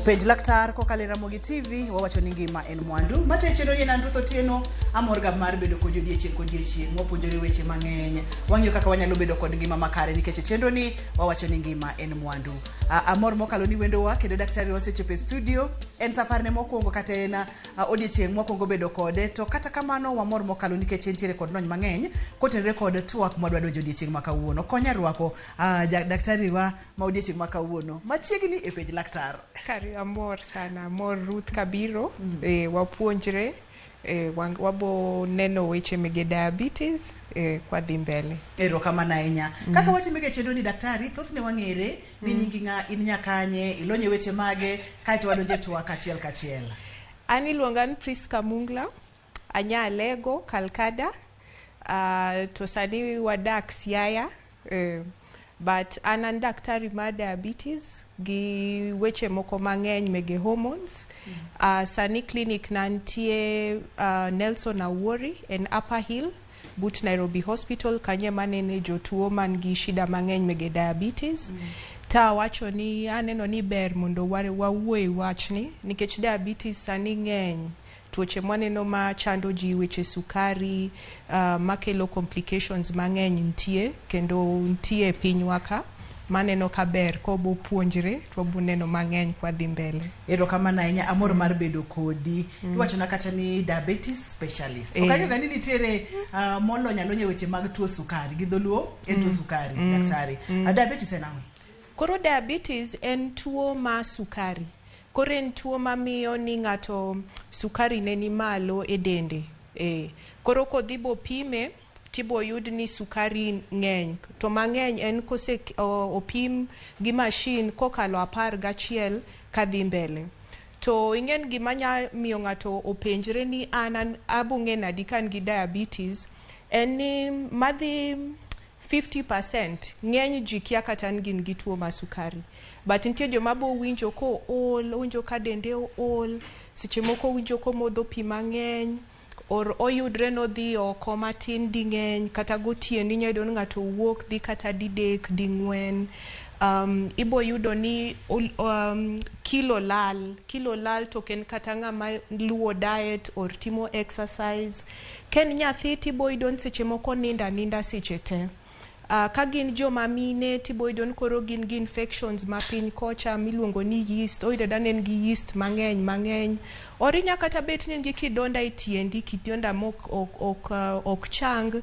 Penj Laktar kokale Ramogi TV wawacho ni ngima en mwandu. Mate chendo ni Nandutho Tieno amorga mar bedo kod odiechieng mopuonjore weche mang'eny. Wang'yo kaka wanyalo bedo kod ngima makare nikech chendo ni wawacho ni ngima en mwandu. Amor mokalo ni wendo wa kendo daktari wasechopo studio. En safar ne mokwongo kata en odiechieng mokwongo bedo kode, to kata kamano wamor mokalo nikech entiere kod lony mang'eny kotenre kod twak mwadwa donjo odiechieng makawuono. Konya rwako daktari wa ma odiechieng makawuono machiegni e Penj Laktar. Amor sana, amor Ruth Kabiro, wapuonjre, wabo neno weche mege diabetes, kwa dhimbele. Ero kama na enya. Kaka wache mege chendo ni daktari, thothne wang'ere, ni nyingi nga inya kanye, ilonye weche mage, kaito wadonje tuwa kachiel. Ani luongan Priska Mungla, anya Lego, Kalkada, to sani wadak Siaya, but anan daktari ma diabetes gi weche moko mang'eny mege hormones. Sani clinic nantie Nelson Awori en Upper Hill but Nairobi Hospital kanye manene jotuo man gi shida mang'eny mege diabetes. Ta wacho ni aneno ni ber mondo wawuoye wachni nikech diabetes sani ng'eny. Tuoche mwaneno ma chando ji weche sukari, makelo complications mang'eny ntie, kendo ntie pinywa ka, maneno ka ber kobo puonjre, tobo neno mang'eny kwa dhimbele. Ero kama na enya amor mar bedo kodi, iwacho na kata ni diabetes specialist. Okanyo gani nitiere molo nyalonye weche mag tuo sukari, gidholuo en tuo sukari, daktari. Diabetes en ang'o? Koro diabetes en tuo ma sukari. Koro en tuo mamiyo ni ng'ato sukari ne ni malo e dende. Koro kodhibo pime, tibo yud ni sukari ng'eny. To mang'eny en kose opim gi machine kokalo 11 kadhi mbele. To ingen gima nya miyo ng'ato openjre ni anan abung'e nadi kan gi diabetes, en ni madhi 50% ng'eny ji kia kata gin gi tuo ma sukari. But nitie joma bo winjo ko winjo ka dende ol, seche moko winjo ko modho pi mang'eny, or oyudre no dhi oko matin di ng'eny, kata gotieni inya yudo ng'ato wuok dhi kata didek di ng'wen. Ibo yudo ni kilo lal to ken kata ng'ama luwo diet or timo exercise. Ken nyathi tibo yudo seche moko ninda seche te. Kagin joma mine tibo idon koro gin gi infections mapiny kocha miluongo ni yeast, oida danen gi yeast mang'eny. Orinya kata bet ni gi kidonda itiendi, kidonda mok ok chang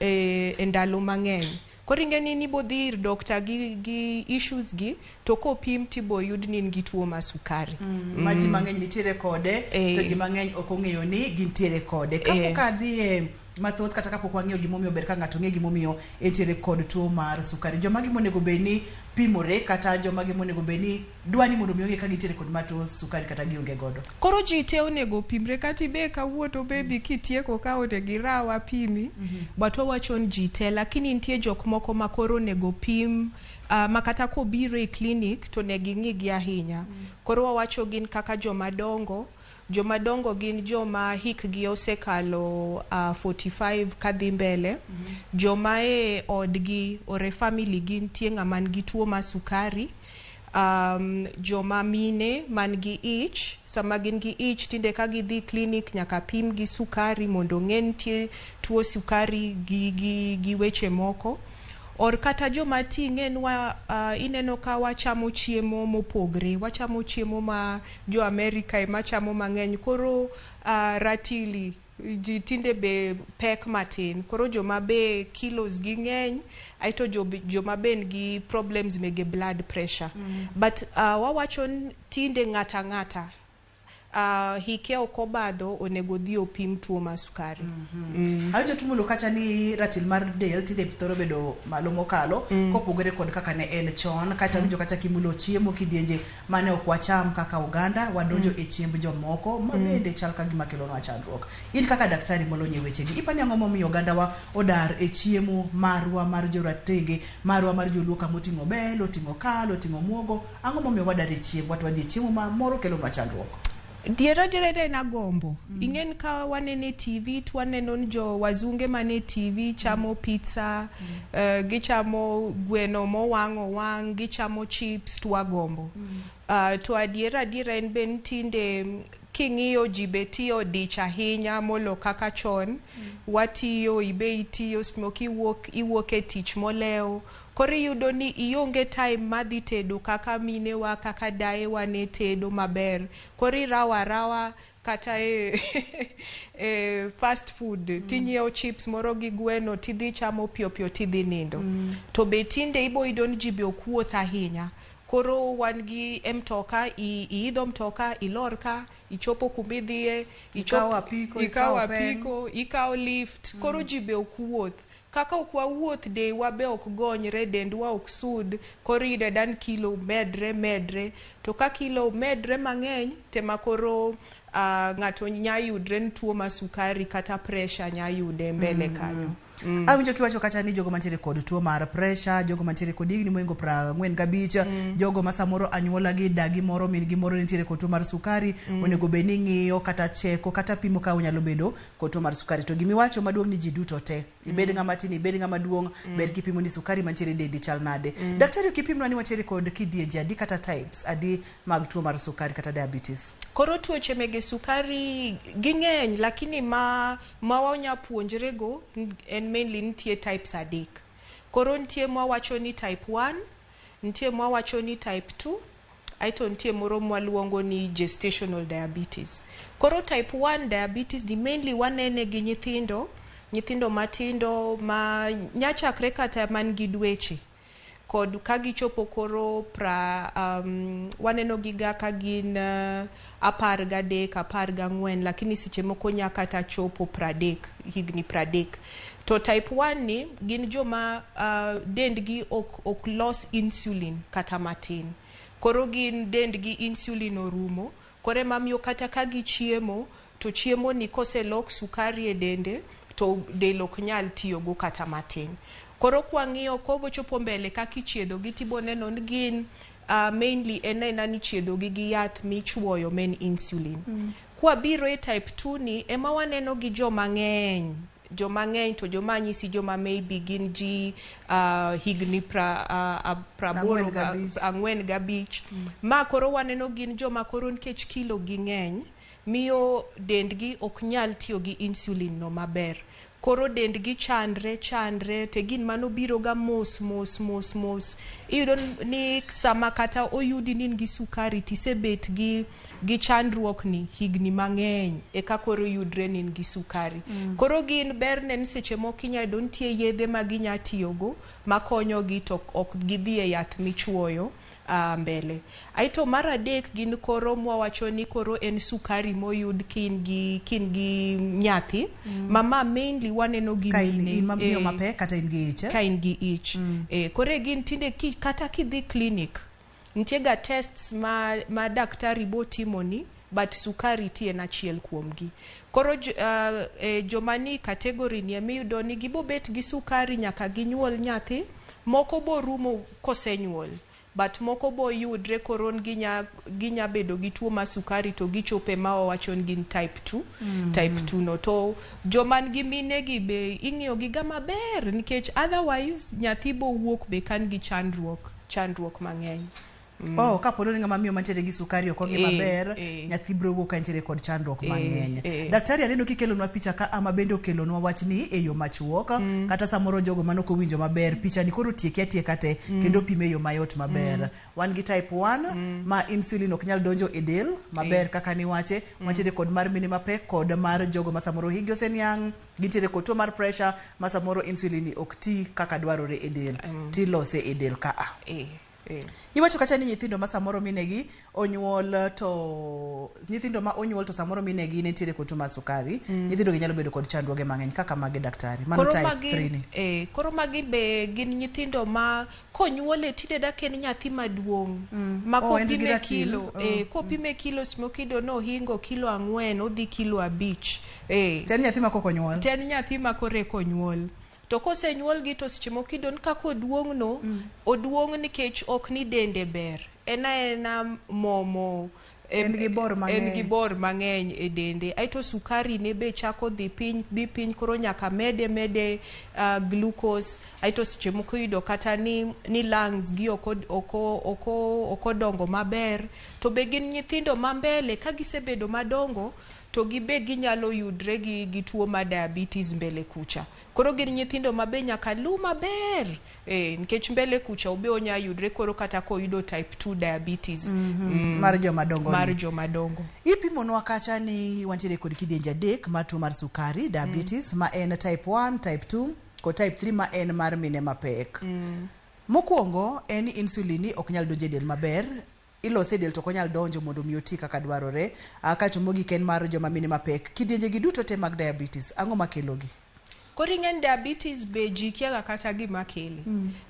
e ndalo mang'eny. Koro ingeni ni bodhir dokta gi issues gi, to kopim tibo yud ni gi tuo ma sukari. Maji mang'eny nitiere kode, to ji mang'eny ok ong'eyo ni gintiere kode. Kapok adhi mathoth kata kapok wang'eyo gimomiyo ber ka ng'ato ng'e gimomiyo entiere kod tuo mar sukari. Joma gimonego beni pimore kata joma gimonego beni dwani mondo mi ong'e ka gintiere kod tuo sukari kata gionge godo. Koro ji te onego pimre kati be kawuoto bebi kitieko ka ode girawa pimi, but wawachon ji te, lakini nitie jok moko ma koro onego pim makata ko biro e clinic to ne ging'igi ahinya. Koro wawacho gin kaka joma dongo gin joma hikgi osekalo 45 kadhi mbele. Joma e odgi ore family gin tie ng'ama ngi tuo ma sukari. Joma mine man gi ich, sama gin gi ich tinde ka gidhi clinic nyaka pim gi sukari mondo ng'en tie tuo sukari gi weche moko. Or kata joma ting'en ineno ka wachamo chiemo mopogre, wachamo chiemo ma jo Amerika ema chamo mang'eny, koro ratili ji tinde be pek matin. Koro joma be kilos gi ng'eny, aito joma ben gi problems mege blood pressure. But wawachon tinde ng'ata hike okobadho onego dhi opim tuo ma sukari. Ajo kimulo kacha ni ratil mar del tinde thoro bedo malo mokalo kopogore kod kaka ne en chon, kata winjo kata kimulo chiemo kidienje mane ok wacham kaka oganda wadonjo e chiemb jomoko ma bende chal ka gima kelo na chandruok. In kaka daktari molonye weche gi, ipani ang'o momiyo oganda wa odar e chiemo marwa mar joratenge, marwa mar joluo kamoting'o bel, oting'o kal, oting'o muogo, ang'o momiyo wadar e chiemo, wadhi e chiemo ma moro kelo na chandruok? Diero na gombo. Ingen ka wanene TV, twaneno jo wazunge mane TV, chamo pizza, gichamo gweno mo wang, gichamo chips, twa gombo. to adiera en ben tinde king'iyo ji betiyo dich ahinya molo kaka chon watiyo ibe itiyo smoke iwuok e tich moleo koro iyudo ni ionge time madhi tedo kaka minewa kaka dayewa ne tedo maber koro irawa kata fast food tinyiewo chips moro gi gweno tidhi chamo piyo tidhi nindo to be tinde ibo yudo ni ji be ok wuoth ahinya koro wan gi mtoka iidho mtoka ilor ka ichopo kumidhie ikawo apiko ikawo lift koro ji be ok wuoth kaka ok wawuoth de wabe ok gonyre dendwa ok sud koro ide dan kilo medre to ka kilo medre mang'eny tema koro ng'ato nyayudre ni tuo ma sukari kata pressure nyayude mbele kanyo awinjo kiwacho kata ni jogo mantiere kod tuo mar pressure jogo mantiere kod higni moingo 45 jogo ma samoro anyuola gi dagi moro min gi moro nitiere kod tuo mar sukari onego be ni ng'iyo kata cheko kata pimo ka onyalo bedo kod tuo mar sukari to gimi wacho maduong' ni ji duto te ibed ng'ama tin ibed ng'ama duong' ber kipimo ni sukari mantiere dendi chal nade daktari kipimo ni wantiere kod kidienje adi kata types adi mag tuo mar sukari kata diabetes koro tuoche mege sukari ging'eny lakini ma wanya puonjre go en mainly nitie types adek koro nitie mwawacho ni type 1 nitie mwawacho ni type 2 aito nitie moro mwaluongo ni gestational diabetes koro type 1 diabetes di mainly wanene gi nyithindo matindo ma nyachakre kata man gi dweche kod kagichopo koro waneno giga ka gin 13, 14 lakini seche moko nyaka ta chopo 30 higni 30 to type 1 ni gin joma dendgi ok los insulin kata matin koro gin dendgi insulin orumo kore mamiyo kata ka gichiemo to chiemo ni koselok sukari e dende to del ok nyal tiyo go kata matin koro kwang'iyo kobo chopo mbele kaka ichiedho gi tiboneno ni gin mainly enena ni chiedho gi yath michuoyo men insulin kwa biro e type 2 ni ema waneno gi joma ng'eny to joma nyisi joma maybe gin ji higni 45 ma koro waneno gin joma koro nikech kilo gi ng'eny miyo dendgi ok nyal tiyo gi insulin no maber koro dendgi chandre te gin mano biro ga mos iyudo ni sama kata oyudi ni gi sukari tisebet gi chandruok ni higni mang'eny eka koro yudre ni gi sukari koro gin berne ni seche moko inyayudo nitie yedhe ma ginya tiyogo makonyo gi to ok gidhi e yath michuoyo mbele aito mar adek gin koro mwawacho ni koro en sukari moyud kin gi nyathi mama mainly waneno gi mine mapek kata in gi ich ka in gi ich koro gin tinde kata kidhi clinic nitie ga tests ma daktari bo timoni but sukari tie na chiel kuomgi koro joma ni category ni emiyudo ni gibo bet gi sukari nyaka ginyuol nyathi moko bo rumo kosenyuol but moko bo yudre koron ginya bedo gi tuo ma sukari to gichope ma wawacho gin type 2 no to joman gi mine gi be ing'iyo gi ga maber nikech otherwise nyathi bo wuok be kan gi chandruok mang'eny kapolo ni ng'ama miyo mantiere gi sukari ok ongi maber nyathi bro wuok kantiere kod chandruok mang'eny daktari aneno kikelonwa picha ka ama bende okelonwa wach ni e yo machuok kata samoro jogo manoko winjo maber picha ni koro tieka te kendo pime e yo mayot maber wan gi type 1 ma insulin ok nyal donjo e del maber kaka ni wache mantiere kod mar mine mapek kod mar jogo ma samoro higi oseniang' gintiere kod tuo mar pressure ma samoro insulin ok ti kaka dwarore e del tilose e del ka iwacho kata ni nyithindo ma samoro minegi onyuol to samoro minegi nitiere kod tuo mar sukari nyithindo gi nyalo bedo kod chandruoge mang'eny kaka mage daktari mano type 3 ni koro magi be gin nyithindo ma konyuole tinde dak en nyathi maduong' ma kopime kilo kopime kilo smokido no hingo kilo 4 odhi kilo 5 ten nyathi ma kokonyuol ten nyathi ma kore konyuol to kosenyuol gi to seche moko idon kaka oduong' no oduong' nikech ok ni dende ber ena momo en gi bor mang'eny e dende. Aito sukari ne be chako dhi piny koro nyaka mede glucose. Aito seche moko yudo kata ni lungs gi oko dongo maber, to be gin nyithindo mambele ka gisebedo madongo to gibe ginyalo yudre gi tuo ma diabetes mbele kucha. Koro gin nyithindo mabe nyaka lu maber nikech mbele kucha obe onya yudre koro kata ko yudo type 2 diabetes mar joma dongo. Ipimonwa kacha ni wantiere kod kidienje adek mar tuo mar sukari diabetes ma en type 1, type 2 ko type 3 ma en mar mine mapek. Mokwongo en insulin ok nyal donje del maber, ilose del to konyal donjo mondo mi oti kaka dwarore. Kato mogik en mar joma mine mapek. Kidienje gi duto te mag diabetes ang'o makelogi? Koringen diabetes be ji kiaga kata gima kele.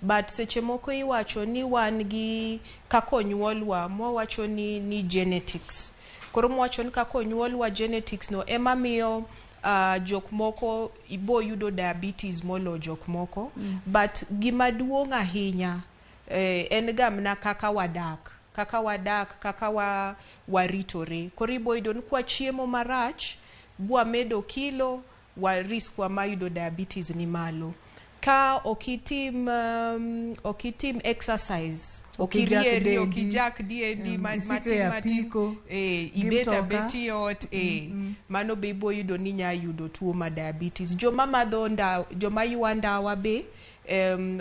But seche moko iwacho ni wan gi kakonyuolwa, mwawacho ni genetics. Koro mwacho ni kakonyuolwa genetics no ema miyo jok moko ibo yudo diabetes molo jok moko. But gima duong' ahinya en gamna kaka wadak, kaka waritore. Koro ibo yudo ni kwa chiemo marach, bwa medo kilo, wa risk wa mayudo diabetes ni malo. Ka okitim exercise, okirieri, okijak diendi, matiko, ibeta betiot, mano be ibo yudo ni nya yudo tuo ma diabetes. Joma yua ndawa be,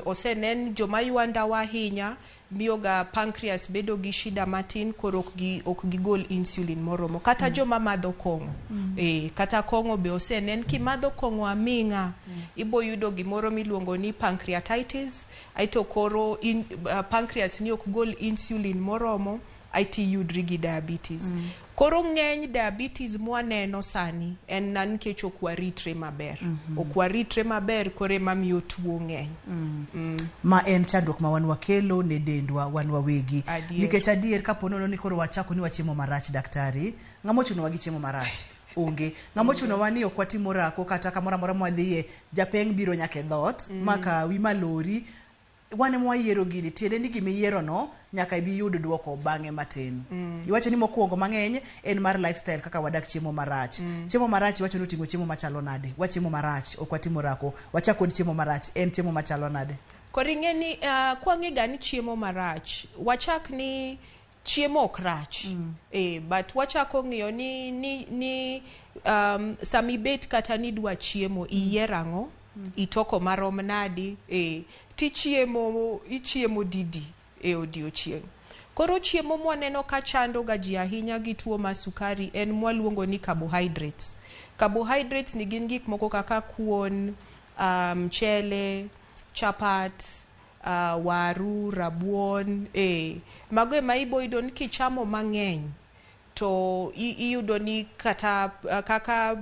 osenen joma yua ndawa hinya, miyoga pancreas bedo gi shida matin koro ok gigol insulin moromo. Kata joma madho kong'o, kata kong'o be osenen kimadho kong'o aming'a, ibo yudo gimoro miluongo ni pancreatitis, aito koro pancreas ni ok gol insulin moromo, aiti yudri gi diabetes. Koro ng'eny diabetes mwaneno sani en nikech ok waritre maber. Ok waritre maber koro ema miyo tuo ng'eny. Ma en chandruok ma wan wakelo ne dendwa wan wawegi. Nikech adier kapo nono ni koro wachako ni wachiemo marach daktari, ng'amo chuno wagi chiemo marach? Onge. Ng'amo chuno wani ok watimo rako kata kamoro amora mwadhiye japeng biro nyaka e dhot maka wi malori. Wane mwayiero gini tiende ni gimiyiero no nyaka ibi yud duoko bang'e matin. Iwacho ni mokwongo mang'eny en mar lifestyle kaka wadak chiemo marach. Chiemo marach iwacho ni oting'o chiemo machalo nade? Wachiemo marach ok watimo rako. Wachako kod chiemo marach en chiemo machalo nade? Koring'e ni kwang'e ga ni chiemo marach, wachak ni chiemo ok rach. But wachako ng'iyo ni samibet kata ni dwa chiemo iyiero ang'o, itoko marom nadi, ichiemo didi odiochieng'. Koro chiemo mwaneno ka chando ga ji ahinya gi tuo ma sukari en mwaluongo ni carbohydrates. Carbohydrates ni gin gik moko kaka kuon, mchele, chapat, waru, rabuon, mago ema ibo yudo ni kichamo mang'eny to iyudo ni kata kaka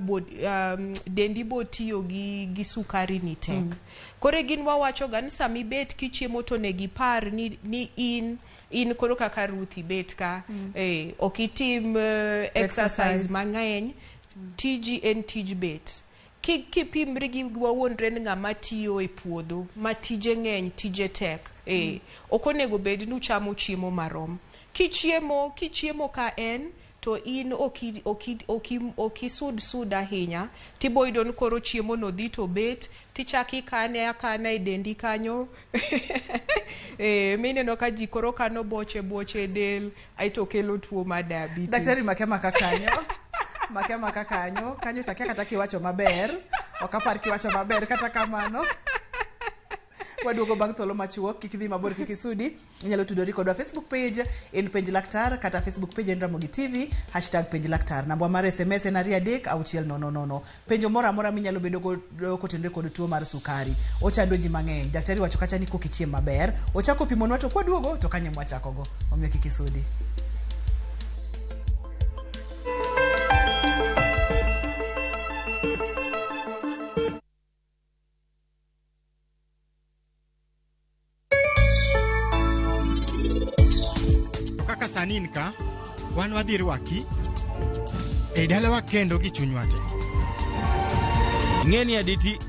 dendi bo tiyo gi sukari ni tek. Kore gin wawacho ga ni sami bet kichiemo to negi par ni in koro kaka Ruthi bet ka okitim exercise mang'eny, tiji en tij bet. Kipimri gi wawuondre ni ng'ama tiyo e puodho ma tije ng'eny, tije tek, okonego bed nuchamo chiemo marom. Kichiemo ka en to in okisud ahinya, tibo yudo ni koro chiemo no dhi to bet, tichaki kane e dendi kanyo. Mineno ka ji koro kano boche del, aito kelo tuo ma diabetes. Daktari makema kakanyo, kanyo takia kata kiwacho maber, okapar kiwacho maber kata kamano. Waduogo bang' thuolo machuok, kik dhi mabor kik isudi. Inyalo tudori kodwa Facebook page en Penj Laktar kata Facebook page en Ramogi TV #Penj Laktar. Namba mar SMS en 23 Penjo moro amora minyalo bedo kotenore kod tuo mar sukari. Ochando ji mang'eny. Daktari wacho kacha ni kokichiem maber, ochako pimonwa to kwaduogo to kanye mwachako go. Omiyo kik isudi. Saninka wan wadhi rwaki e dalawa kendo gi chunywa te. Ng'eni aditi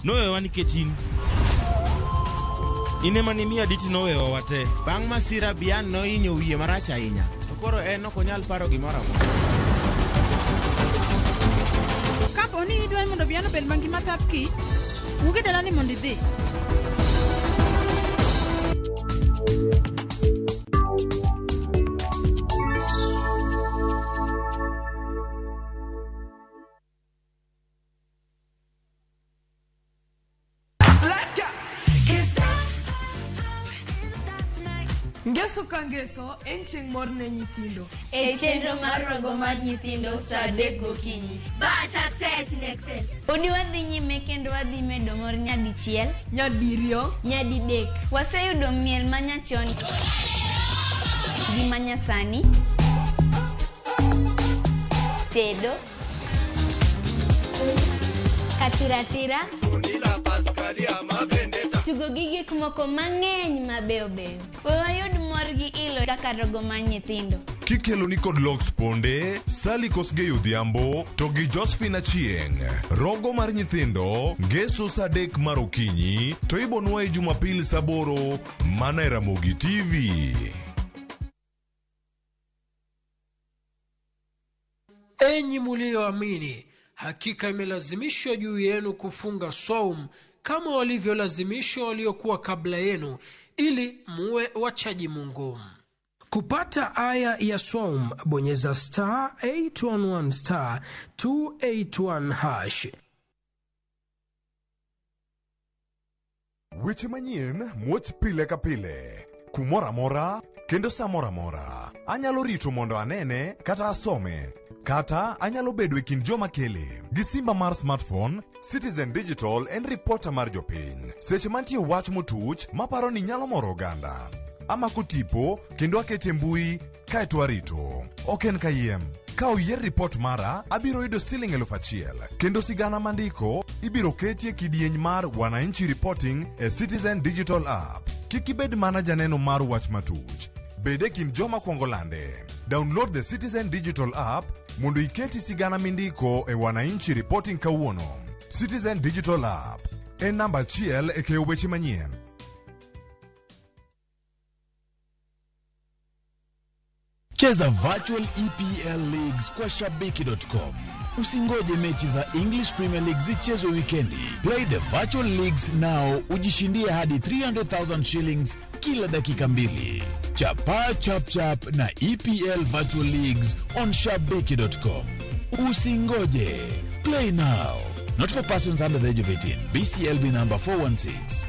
nowewa nikech in ema ni mi aditi nowewa wate. Bang' masira Bian nohinyo wiye marach ahinya. To koro en ok onyal paro gimoro amora. Kapo ni idwaro mondo biano bed mangima tapki, wuge dalani mondo idhi. Ngeso ka ngeso, en chieng' mor ne nyithindo. E chenro mar rogo mar nyithindo sa 3 gokinyi. But success in excess. Odi wadhi nyime kendo wadhi medo mor nyadichiel, Nyadiriyo, nyadidek. Waseyudo miel manyachon gi manyasani, tedo, katiratira, tugo gi gik moko mang'eny mabeyo beyo. Wayud mor gi ilo kaka rogo mar nyithindo. Kikelo ni kod Lok Sponde, Sally Kosgei Odhiambo, to gi Josephine Achieng'. Rogo mar nyithindo, ngeso sa 3 mar okinyi, to ibonwa e Jumapil sa 8 mana e Ramogi TV. Enyi mulioamini, hakika imelazimishwa juu yenu kufunga saum kama walivyolazimishwa waliokuwa kabla yenu, ili muwe wachaji Mungu. Kupata aya ya saum, bonyeza *811 *281#. Weche manyien muoch pile ka pile, kumora mora kendo samora mora. Anyalo rito mondo anene kata asome, kata anyalo bedo e kind joma kele. Gi simba mar smartphone, Citizen Digital en reporter mar jopiny. Seche mantie wach motuch maparo ni nyalo moro oganda, amako tipo kendo akete mbui kaeto arito. Ok en kayiem. Ka oyier report mara, abiro yudo Sh1,000 kendo sigana mandiko ibiro keti e kidieny mar Wananchi Reporting e Citizen Digital App. Kik ibed mana janeno mar wach matuch, bede kind joma kuongo lande. Download the Citizen Digital App mondo iketi sigana mindiko e Wananchi Reporting kawuono. Citizen Digital App en namba 1 e keyo weche manyien. Cheza virtual EPL leagues kwa shabiki.com. Usingoje mechi za English Premier League zichezwe wikendi. Play the virtual leagues now, ujishindie hadi 300,000 shillings kila dakika 2. Chapa chap chap na EPL virtual leagues on shabiki.com. Usingoje. Play now. Not for persons under the age of 18. BCLB number 416.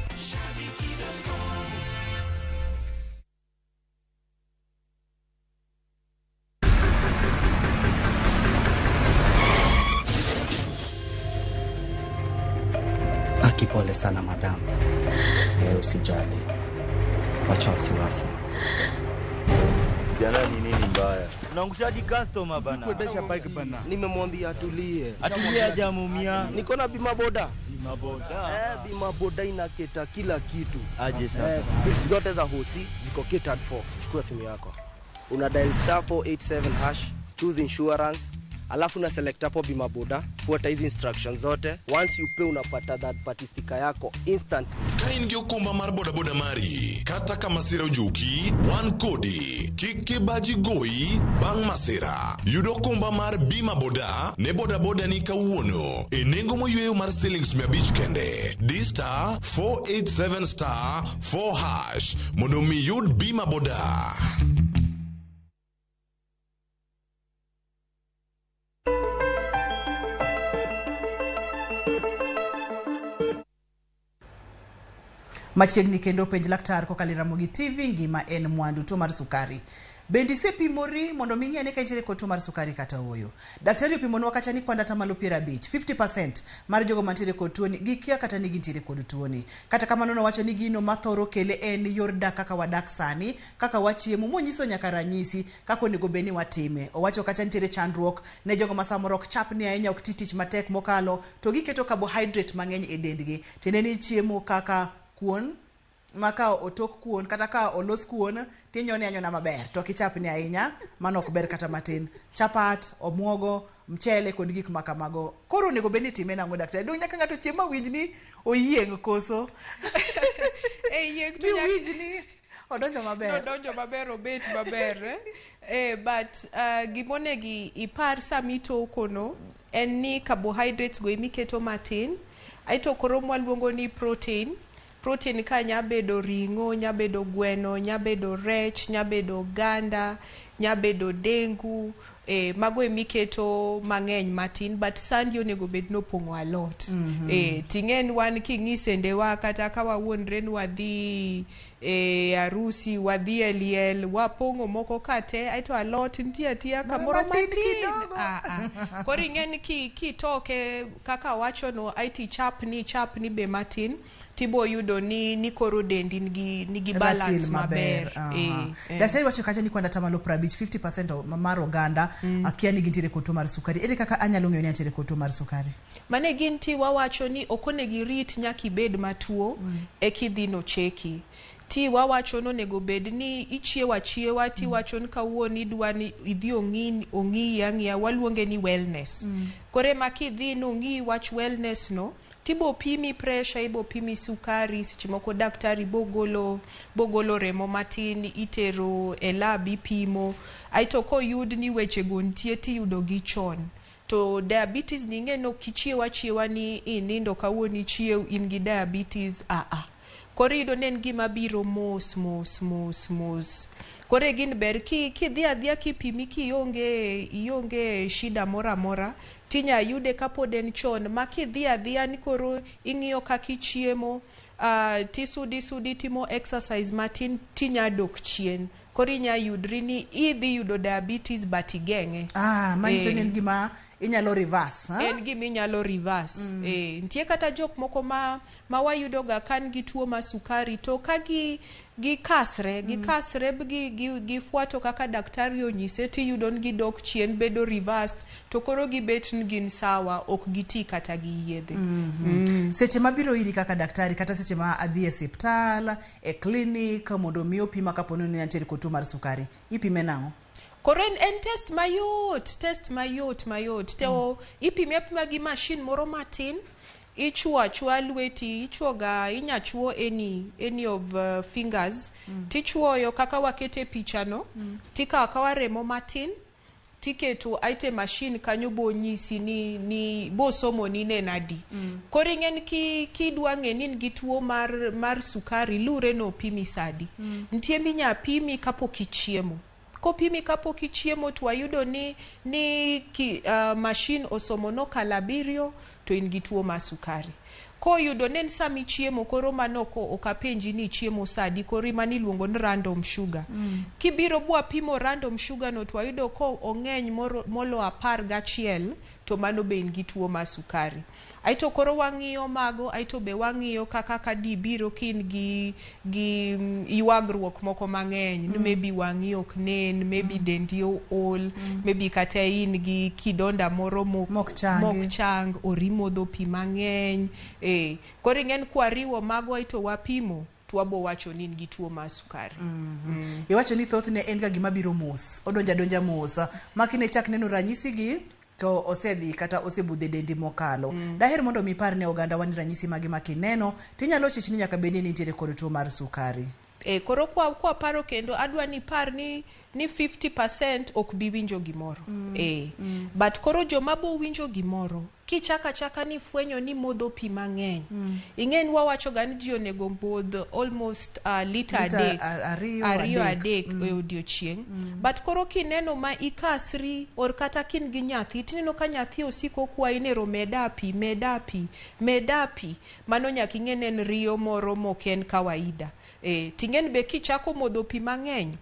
Pole sana madam. Usijali. Wacha wasiwasi. Jana ni nini mbaya? Unaangushaji customer bana. Kuendesha bike bana. Nimemwambia atulie. Atulie ajamumia. Niko na bima boda. Bima boda. Bima boda inaketa kila kitu. Aje sasa. Zote za hosi ziko catered for. Chukua simu yako. Una dial *487#, choose insurance. Alafu na select hapo bima boda, fuata hizi instructions zote. Once you pay unapata that party sticker yako instant. Kaingi okumba mar boda boda mari, kata kama sira ujuki, one kodi, kike baji goi, bang masira. Yudo kumba mar bima boda, ne boda boda ni kawuono. E nengo moyueyo mar *500 kende. D*487*4#, mondo mi yud bima boda. Machiegni kendo Penj Laktar kokalo Ramogi TV, ngima en mwandu. Tuo mar sukari bendi sepimori mondo ming'e ne ka intiere kod tuo mar sukari kata oyo. Daktari opimonwa kacha ni kwanda tamalo 50, 50% mar jogo mantiere kod tuo ni gikia kata ni gintiere kod tuo ni. Kata kamano nowacho ni gino mathoro kele en yor dak kaka wadak sani, kaka wachiemo, monyiso nyaka ranyisi kaka onego beni watime. Owacho kacha nitiere chandruok ne jogo masamoro ok chapni ahinya, ok titich matek mokalo, to giketo carbohydrate mang'eny e dendgi. Tiende ni chiemo kaka kuon, maka otok kuon kata ka olos kuon tinyone anyona maber, to kichapni ahinya mano ok ber kata matin. Chapat, omuogo, mchele kod gik makamago. Koro onego beni time nango daktari? Dong nyaka ngato chiemo winj ni oyieng koso. Yieng to winj ni Odonjo maber. Odonjo maber, obet maber. But gimonegi ipar samito kono en ni carbohydrates go emiketo matin. Aito koro mwaluongo ni protein. Protein ka nyabedo ringo, nyabedo gweno, nyabedo rech, nyabedo ganda, nyabedo dengu, mago emiketo mang'eny matin, but sandi onego bed nopong'o a lot. Ting'en wan king'isende wa kata ka wawuondre ni wadhi arusi, wadhi e liel, wapong'o moko kate, aito a lot nitie atia kamoro matin. Koro ing'en kitoke kaka wachono, aiti chapni be matin. Tibo yudo ni koro dendi nigi balance maber. Daktari wacho kacha ni kwanda tamalo 50% mar oganda akia ni gintiere koto mar sukari. Ere kaka anyalo ng'eyo ni antiere koto mar sukari? Mane ginti wawacho ni okonegi rit nyaki bed matuo ekidhino cheki. Ti wawacho no nego bed ni ichiewa ti wacho ni kawuoni idwani idhi ong'i waluonge ni wellness. Kore makidhi no ng'i wach wellness no, tibo pimi pressure, ibo pimi sukari, seche moko daktari bogolo remo matin, itero e lab ipimo. Aito ko yud ni weche gontie ti yudo gi chon. To diabetes ninge no kichiewa ni inindo kawuoni chiew in gi diabetes Koro yudo nen gima biro mos. Kore gin ber ki dhi adhia kipimi ionge shida mora tinya yude kapod en chon ma kidhi adhia ni koro ing'iyo kaki chiemo, tisudi timo exercise matin tinya dok chien. Koro inya yudri ni idhi yudo diabetes but igeng'e. Manyiso ni en gima inyalo reverse. En gima inyalo reverse. Ntie kata jok moko ma wayudo ga kan gi tuo ma sukari to ka gikasre gifuato kaka daktari onyise ti yudo gi dok chien bedo reversed to koro gibet ngin sawa ok giti kata gi yedhe. Seche mabiro iri kaka daktari kata seche ma adhi e hospital, e clinic mondo mi opima kapono ni antiere koto mar sukari, ipime nang'o? Koro en test mayot. Teo ipima gi machine moro matin. Ichua lweti, inyachuo any of fingers. Tichuoyo kaka wakete picha no. Tika wakawa remo matin. Tiketo aite machine kanyo bo nyisi ni bo somo ni nenadi. Koro ing'en kidwa ng'e ni gituo mar sukari lure no pimi sadi. Ntie minya pimi kapok ichiemo. Kopimi kapok ichiemo to wayudo ni machine osomo no kalabirio to in gi tuo mar sukari. Ko yudo nen sami chiemo koro manoko okapenji ni chiemo sadi koro mani luongo ni random sugar. Kibiro bua pimo random sugar no to wayudo ko ong'eny molo 11 to mano be in gi tuo mar sukari. Aito koro wang'iyo mago, aito be wang'iyo kaka di biro kin gi yuagruok moko mang'eny. Maybe wang'iyo ok nen, maybe dendi ol, maybe kata in gi kidonda moro mok chang, orimodho pi mang'eny. Koro ing'en kwariwo mago aito wapimo twabo wacho ni gi tuo mar sukari. Iwacho ni thothne en ga gima biro mos, odonja mos. Makine chak neno ranyisi gi to osedhi kata osebudhe dendi mokalo. Daher mondo mi par ne oganda wani ranyisi magi makineno tinyalo chichni nyaka bedni nitiere kod tuo mar sukari. Koro kwa paro kendo adwa ni par ni 50% ok bi winjo gimoro. But koro joma bo winjo gimoro kichaka ni fwenyo ni modho pi mang'eny. Ing'en wawacho ga ni ji onego modh almost liter ariyo adek e odiochieng'. But koro kineno ma ikasri or kata kin gi nyathi tineno ka nyathi osiko kwayi nero meda pi. Mano nyaka ing'en riyo moro moken kawaida. Tingen be kichako modho pi mang'eny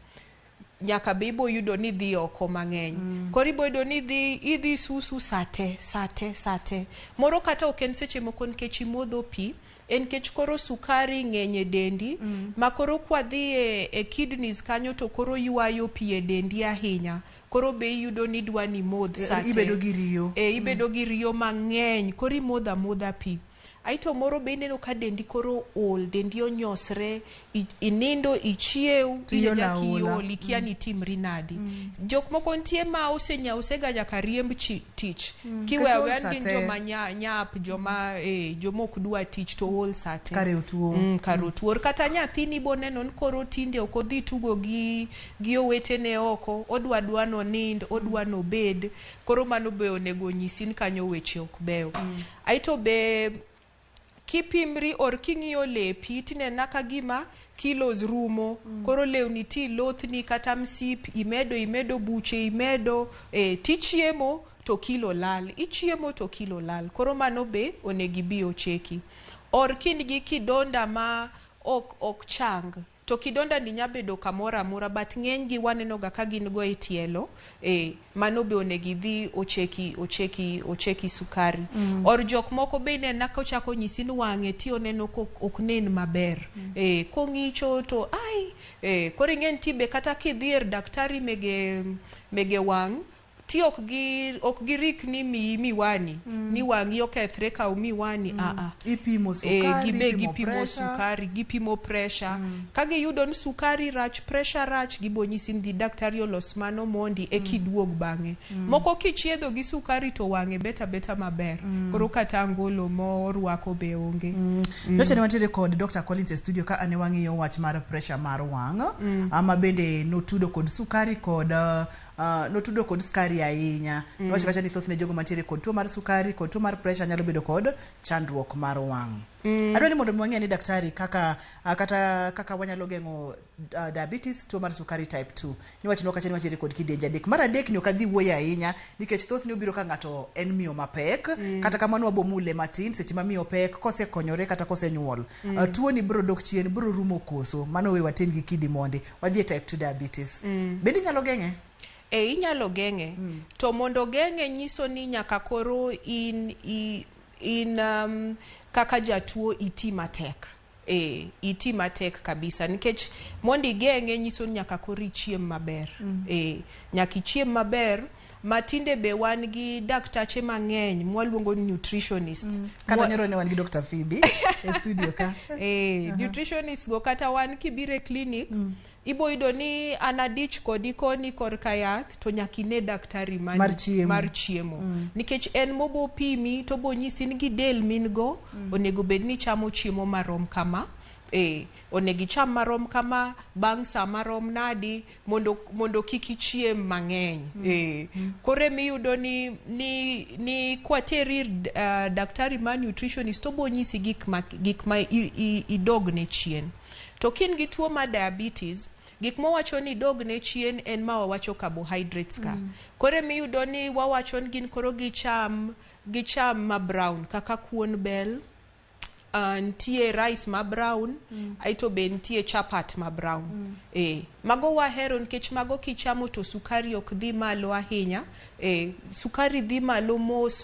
nyaka be ibo yudo ni dhi oko mang'eny. Koro ibo yudo ni idhi susu sate. Moro kata oken seche moko nikech imodho pi, en kech koro sukari ng'eny e dendi, ma koro kwa dhi e kidneys kanyo to koro yuayo pi e dendi ahinya. Koro be yudo ni dwa ni modh sate. Ibedo gi riyo. Ibedo gi riyo mang'eny, koro imodha pi. aito moro bende no ka dendi koro ol, dendi onyosre, inindo ichiew, inyaki ol, ikia ni timri nadi. Jok moko ntie ma osega nyaka riemb tich. Kiwe wen gin joma nyap, joma ok dwa tich to ol sate. Kare utuo. Kare utuo. Kata nyathini boneno koro tinde ok odhi tugo gi owetene oko, odwa no nind, odwa no bed, koro mano be onego nyisin kanyo weche ok beyo. Aito be kipimri or king'iyo lepi tinena ka gima kilos rumo, koro lewni ti lothni kata msip, imedo buche, tichiemo to kilo lal, ichiemo to kilo lal, koro mano be onegi bi ocheki. Or kindgi kidonda ma ok chang, to kidonda ni nyabedo kamora amora, but ng'eny gi waneno ga ka gin go e tielo, mano be onegi dhi ocheki sukari. Or jok moko be nena ka ochako nyisin wang'e ti oneno ok nen maber, kong'icho to koro ng'eny ti be kata kidhier daktari mege wang' ti ok girik ni miwani, ni wangi okethre ka miwani, ipimo sukari, gipimo sukari, gipimo pressure. Kage yudo ni sukari rach, pressure rach, gibonyisin di daktari olos mano mondi kiduog bang'e. Moko kichiedho gi sukari to wang'e beta maber, koro kata ngolo morwako be onge. Yoche ne wantiere kod Dr. Collins e studio ka ane wang'iyo wach mar pressure mar wang', ama bende notudo kod sukari kod skari ahinya. Wacho kacha ni thothne jogo mantiere kod tuo mar sukari kod tuo mar pressure nyalo bedo kod chandruok mar wang'. Adwa ni mondo mwang'e ni daktari kaka wanyalo geng'o diabetes, tuo mar sukari type 2. Niwacho kacha ni wantiere kod kidenja adek. Mar adek ni ok adhi wuoyo ahinya nikech thothne obiro ka ng'ato en miyo mapek, kata kamano wabomule matin seche ma miyo pek kosekonyore kata kosenyuol. Tuo ni biro dok chien, biro rumo koso, mano we watin gi kidi monde. Wadhi e type 2 diabetes. Bende nyalo geng'e? Inyalo geng'e. To mondo geng'e nyiso ni nyaka koro in kaka jatuo iti matek. Iti matek kabisa, nikech mondi geng'e nyiso ni nyaka koro ichiem maber. Nyaka ichiem maber. Matinde be wan gi daktache mang'eny mwaluongo ni nutritionists. Kata nyoro ne wan gi Dr. Phoebe e studio ka. Nutritionists go kata wan kibire clinic, ibo yudo ni anadich kodi koni korka yath, to nyakine daktari mar chiemo. Nikech en mobo pimi to bo nyisi ni del min go, onego bed ni chamo chiemo marom kama. Onegi cham marom kama, bang' sa marom nadi, mondo kiki chiem mang'eny. Kore miyudo ni kwateri daktari ma nutritionist to bo nyisi gik ma idog ne chien. To kin gi tuo ma diabetes, gik mowacho ni dog ne chien en ma wawacho carbohydrates ka. Kore miyudo ni wawacho ni gin koro gicham ma brown, kaka kuon bel, ntie rice ma brown, aito be ntie chapat ma brown. Mago wahero nikech mago kichamo to sukari ok dhi malo ahinya. Sukari dhi malo mos,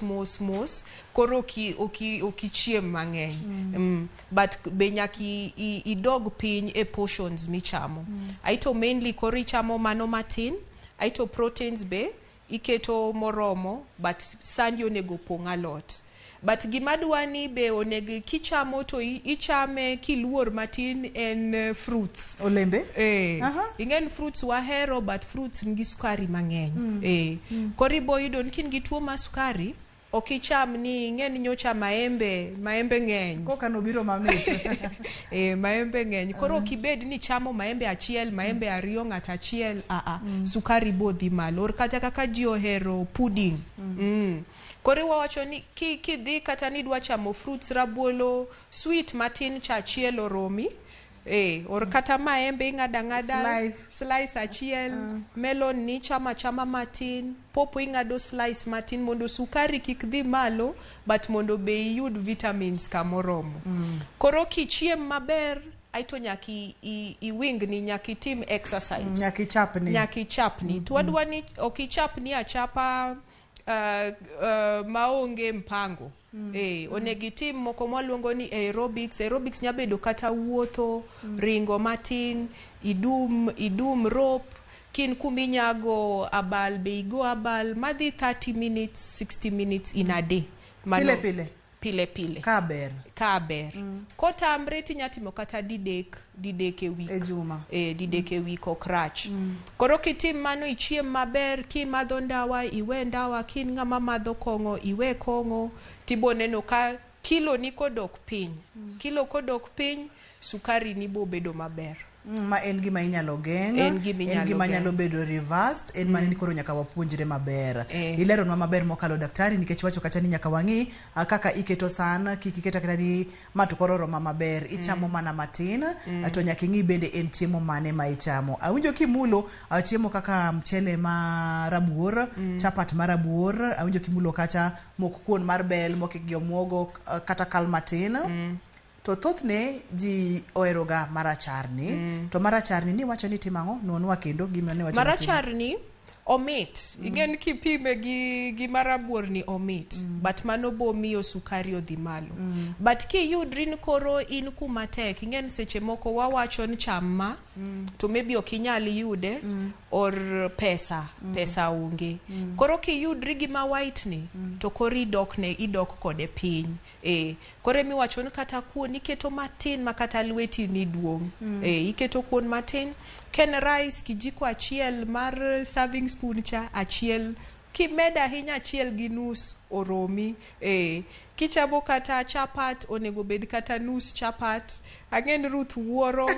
koro okichiem mang'eny. But be nyaki idog piny e portions michamo. Aito mainly koro ichamo mano matin, aito proteins be iketo moromo, but sandi onego pong' a lot. But gimadwani be onegi kichamo to ichame kiluor matin en fruits. Olembe? Ingen fruits wahero, but fruits ngi sukari mang'eny. Koribo yudo kin gi tuo ma sukari, okicham ni ng'en nyocha maembe ng'eny. Koka no biro mamit. Maembe ng'eny. Koro kibed ni chamo maembe achiel, maembe ariyo ng'at achiel, sukari bo dhi malo. Or kata kaka ji ohero pudding. Kore wawacho ni kidhi kata ni dwa chamo fruits, rabolo, sweet matin cha achiel oromi. Or kata maembe ing'ada slice achiel, melon ni chama matin, popo ing'ado slice matin mondo sukari kik dhi malo, but mondo be iyud vitamins kamoromo. Koro kichiem maber, aito nyaki iwing ni nyaki tim exercise. Nyaki chapni. Tuadwa ni okichapni achapa maonge mpango. Onegitim moko mwaluongo ni aerobics nyabedo kata wuotho, ringo matin, idum rope, kin kuminyago abal be igo abal madhi 30 minutes 60 minutes in a day. Pile pile pile kaber kotamre tinyatimo kata didek e week didek e week okrach koro kitim mano ichiem maber kimadho ndawa iwe ndawa kin ng'ama madho kong'o iwe kong'o tiboneno ka kilo ni kodok piny sukari ni bo bedo maber ma en gima inyalo geng en gima nyalo bedo reversed en mane ni koro nyaka wapuonjre maber ileronwa maber mokalo daktari nikech wacho kacha ni nyaka wang'i kaka iketo san kikiketa kata ni mato koro roma maber ichamo mana matin to nyaka ing'i bende en chiemo mane ma ichamo awinjo kimulo chiemo kaka mchele marabuor chapat marabuor awinjo kimulo kacha mok kuon mar bel mokik gi omuogo kata kal matin to thothne ji oeroga maracharni to maracharni ni wacho ni timango nonwa kendo gima ne wacho maracharni omit igen kipime gi marabuor ni omit but mano bo miyo sukari odhi malo but kiyudri koro in kuma tek ingen seche moko wawacho ni chamma to maybe okinyal yude or pesa onge koro kiyudri gima white ni to kori idok kode piny kore miwacho ni kata kuon iketo matin makata lweti ni duong iketo kuon matin ken rice kijiko achiel mar serving spoon cha achiel kimeda hinya achiel gi nus oromi kichamo kata chapat onego bed kata nus chapat angen Ruth wuoro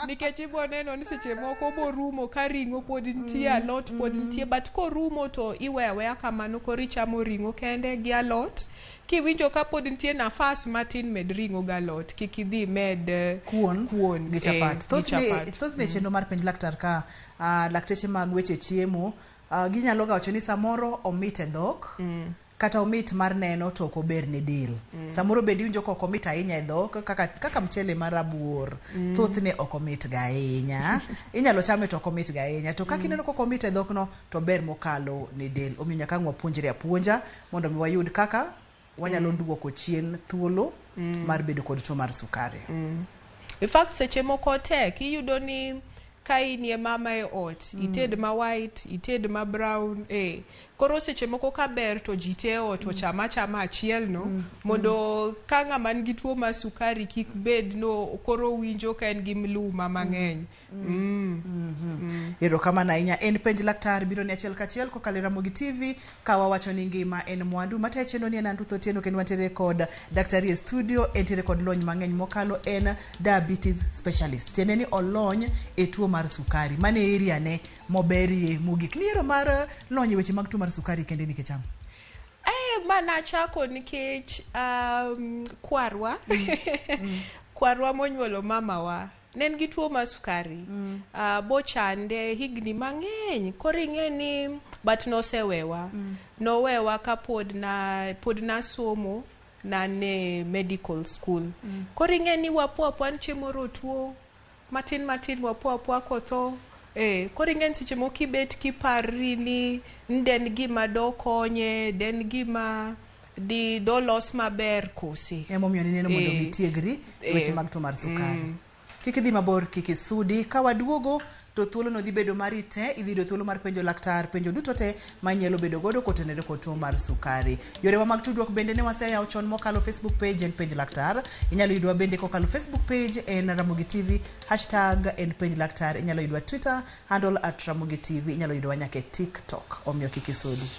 nikech iboneno ni seche moko borumo ka ringo pod nitie alot pod nitie but korumo to iwewe kamano kori chamo ringo kende gi alot kiwinjo ka pod nitie nafas matin med ringo galot kikidhi med kuon gi chapat thothne chenro mar penj laktar ka lakteche mag weche chiemo ginyalo gawacho ni samoro omit e dhok kata omit mar neno to ober ne del samoro bende winjo ko omit ahinya e dhok kaka mchele marabuor thothne ok omit ga ahinya inyalo chame to ok omit ga ahinya to kaka ineno ko omit e dhok no to ber mokalo ne del omiyo nyaka wapuonjre apuonja mondo mi wayud kaka wanyalo duoko chien thuolo mar bedo kod tuo mar sukari in fact seche moko tek iyudo ni kai ni mama e ot ited ma white ited ma brown koro seche moko ka ber to jite ot to chama achiel no mondo ka ng'ama nigi tuo mar sukari kik bed no koro winjo ka en gi mluma mang'eny ero kama na inya en penj laktar biro ni achiel kachiel ko kale Ramogi TV ka wawacho ni ngima en mwandu mata cheno ni en Ruth Otieno kendo wantere kod daktari e studio entere kod lony mang'eny mokalo en diabetes specialist tiende ni olony e tuo mar sukari mane area ne moberie mugik niero mar lony weche mag tuo mar sukari kende ni kecham mana chako nikech kwarwa monyuolo mamawa nen gi tuo mar sukari bochande higni mang'eny koro ing'e ni but nowewa ka pod na somo na ne medical school koro ing'e ni wapo chiemo tuo matin wapo kotho koro ing'e seche moko kibet kiparri ni den gima dokonye den gima dolos maber kosi emomiyo ni neno mondo mitiegri weche mag tuo mar sukari kik dhi mabor kik isudi ka waduogo to thuolo no dhi bedo mari te idhi do thuolo mar penjo laktar penjo duto te manyalo bedo godo kotenere kod tuo mar sukari yorewa mag tudruok bende ne waseyawo chon mokalo Facebook page en penj laktar inyalo yudwa bende kokalo Facebook page en Ramogi TV #en penj laktar inyalo yudwa Twitter handle @Ramogi TV inyalo yudwa nyaka TikTok omiyo kik isudi